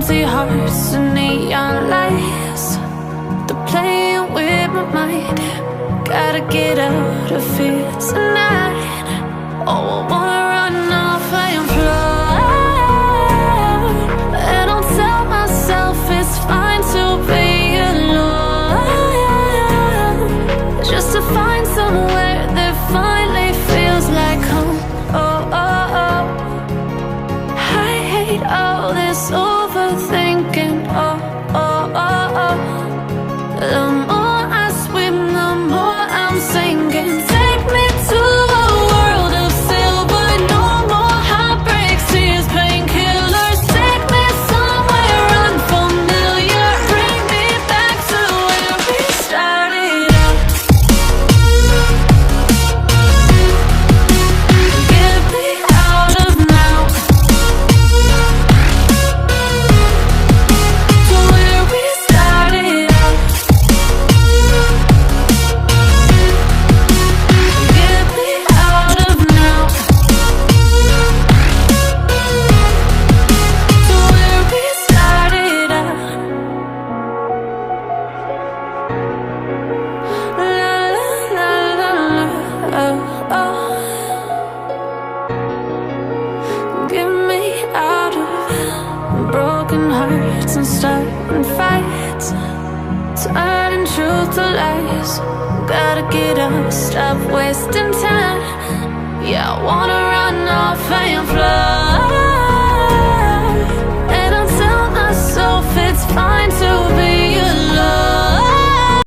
empty hearts and neon lights. They're playing with my mind. Gotta get out of here tonight. Oh, I wanna run off and fly. And I'll tell myself it's fine to be alone, just to find somewhere that finally feels like home. Oh, oh, oh. I hate all this overthinking. Oh, oh, oh, oh. The more I swim, the more I'm sinking. Take me to a world of silver. No more heartbreaks, tears, painkillers. Take me somewhere unfamiliar. Bring me back to where we started out. Get me out of now, to where we started out. Get me out of now, to where we started out. La la la la la, oh, oh. Get me out of broken hearts and starting fights, turning truth to lies. Gotta get up, stop wasting time. Yeah, I wanna run off and fly.